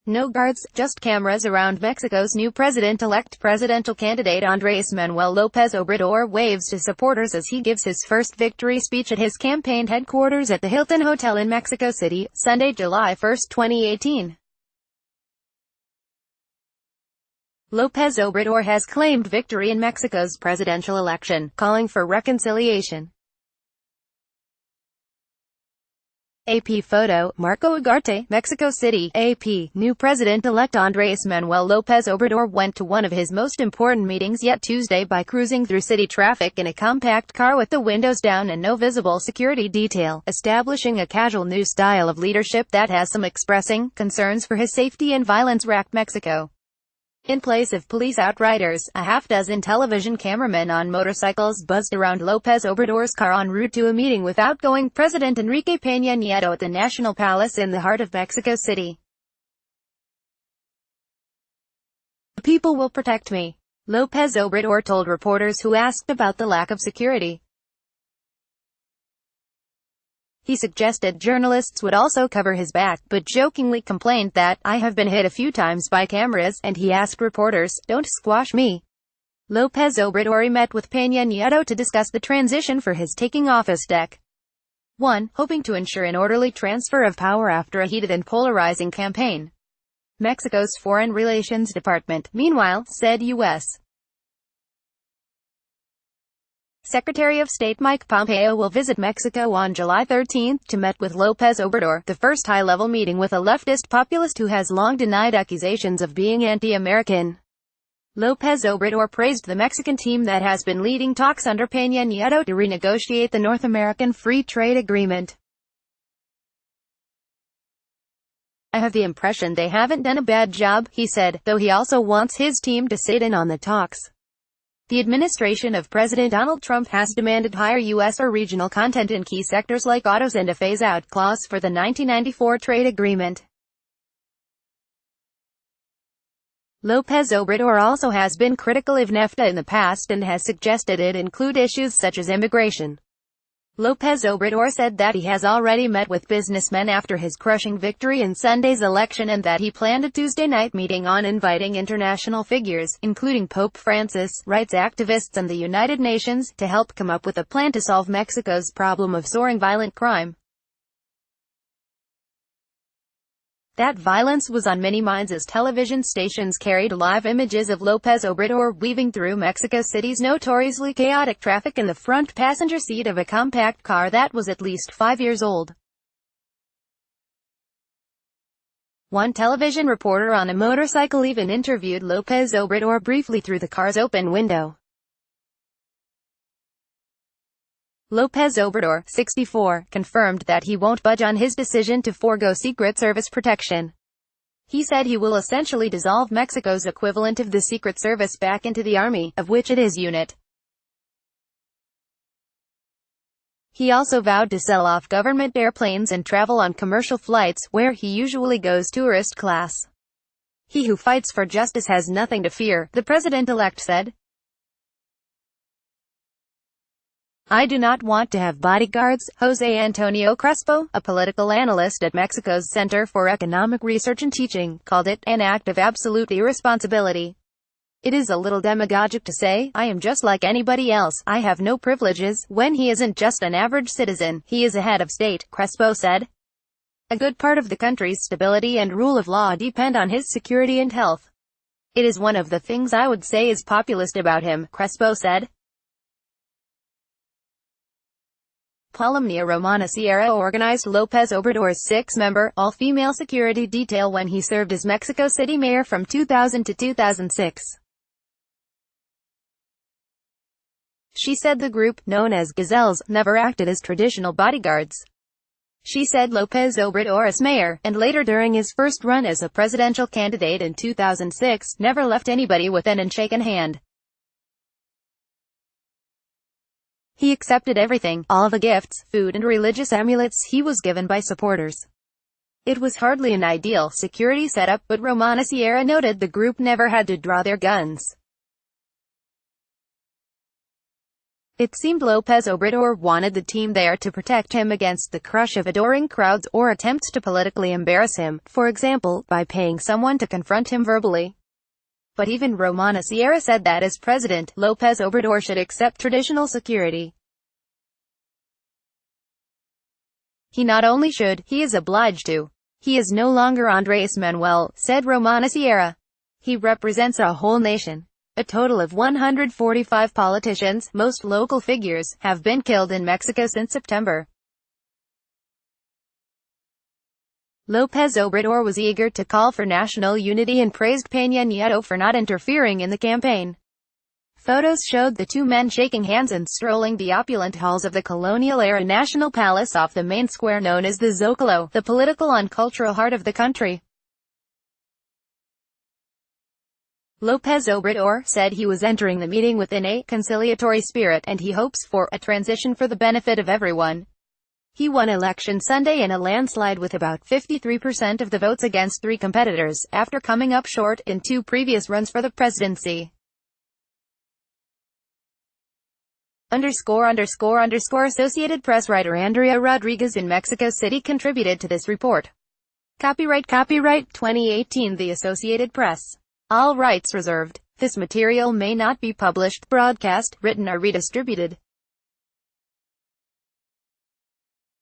No guards, just cameras around Mexico's new president-elect. Presidential candidate Andrés Manuel López Obrador waves to supporters as he gives his first victory speech at his campaign headquarters at the Hilton Hotel in Mexico City, Sunday, July 1, 2018. López Obrador has claimed victory in Mexico's presidential election, calling for reconciliation. AP photo, Marco Ugarte, Mexico City. AP, new president-elect Andrés Manuel López Obrador went to one of his most important meetings yet Tuesday by cruising through city traffic in a compact car with the windows down and no visible security detail, establishing a casual new style of leadership that has some expressing concerns for his safety in violence-racked Mexico. In place of police outriders, a half-dozen television cameramen on motorcycles buzzed around López Obrador's car en route to a meeting with outgoing President Enrique Peña Nieto at the National Palace in the heart of Mexico City. "The people will protect me," López Obrador told reporters who asked about the lack of security. He suggested journalists would also cover his back, but jokingly complained that, "I have been hit a few times by cameras," and he asked reporters, "Don't squash me." López Obrador met with Peña Nieto to discuss the transition for his taking office deck. 1. Hoping to ensure an orderly transfer of power after a heated and polarizing campaign. Mexico's Foreign Relations Department, meanwhile, said U.S. Secretary of State Mike Pompeo will visit Mexico on July 13 to meet with López Obrador, the first high-level meeting with a leftist populist who has long denied accusations of being anti-American. López Obrador praised the Mexican team that has been leading talks under Peña Nieto to renegotiate the North American Free Trade Agreement. "I have the impression they haven't done a bad job," he said, though he also wants his team to sit in on the talks. The administration of President Donald Trump has demanded higher U.S. or regional content in key sectors like autos and a phase-out clause for the 1994 trade agreement. López Obrador also has been critical of NAFTA in the past and has suggested it include issues such as immigration. López Obrador said that he has already met with businessmen after his crushing victory in Sunday's election and that he planned a Tuesday night meeting on inviting international figures, including Pope Francis, rights activists and the United Nations, to help come up with a plan to solve Mexico's problem of soaring violent crime. That violence was on many minds as television stations carried live images of López Obrador weaving through Mexico City's notoriously chaotic traffic in the front passenger seat of a compact car that was at least 5 years old. One television reporter on a motorcycle even interviewed López Obrador briefly through the car's open window. López Obrador, 64, confirmed that he won't budge on his decision to forego Secret Service protection. He said he will essentially dissolve Mexico's equivalent of the Secret Service back into the Army, of which it is unit. He also vowed to sell off government airplanes and travel on commercial flights, where he usually goes tourist class. "He who fights for justice has nothing to fear," the president-elect said. "I do not want to have bodyguards," José Antonio Crespo, a political analyst at Mexico's Center for Economic Research and Teaching, called it an act of absolute irresponsibility. "It is a little demagogic to say, I am just like anybody else, I have no privileges, when he isn't just an average citizen, he is a head of state," Crespo said. "A good part of the country's stability and rule of law depend on his security and health. It is one of the things I would say is populist about him," Crespo said. Palomnia Romana Sierra organized López Obrador's 6-member, all-female security detail when he served as Mexico City mayor from 2000 to 2006. She said the group, known as Gazelles, never acted as traditional bodyguards. She said López Obrador as mayor, and later during his first run as a presidential candidate in 2006, never left anybody with an unshaken hand. He accepted everything, all the gifts, food and religious amulets he was given by supporters. It was hardly an ideal security setup, but Romana Sierra noted the group never had to draw their guns. It seemed López Obrador wanted the team there to protect him against the crush of adoring crowds or attempts to politically embarrass him, for example, by paying someone to confront him verbally. But even Romana Sierra said that as president, López Obrador should accept traditional security. He not only should, he is obliged to. He is no longer Andrés Manuel, said Romana Sierra. He represents a whole nation. A total of 145 politicians, most local figures, have been killed in Mexico since September. López Obrador was eager to call for national unity and praised Peña Nieto for not interfering in the campaign. Photos showed the two men shaking hands and strolling the opulent halls of the colonial-era National Palace off the main square known as the Zócalo, the political and cultural heart of the country. López Obrador said he was entering the meeting within a conciliatory spirit and he hopes for a transition for the benefit of everyone. He won Election Sunday in a landslide with about 53% of the votes against three competitors, after coming up short in two previous runs for the presidency. Associated Press writer Andrea Rodriguez in Mexico City contributed to this report. Copyright 2018 The Associated Press. All rights reserved. This material may not be published, broadcast, written or redistributed.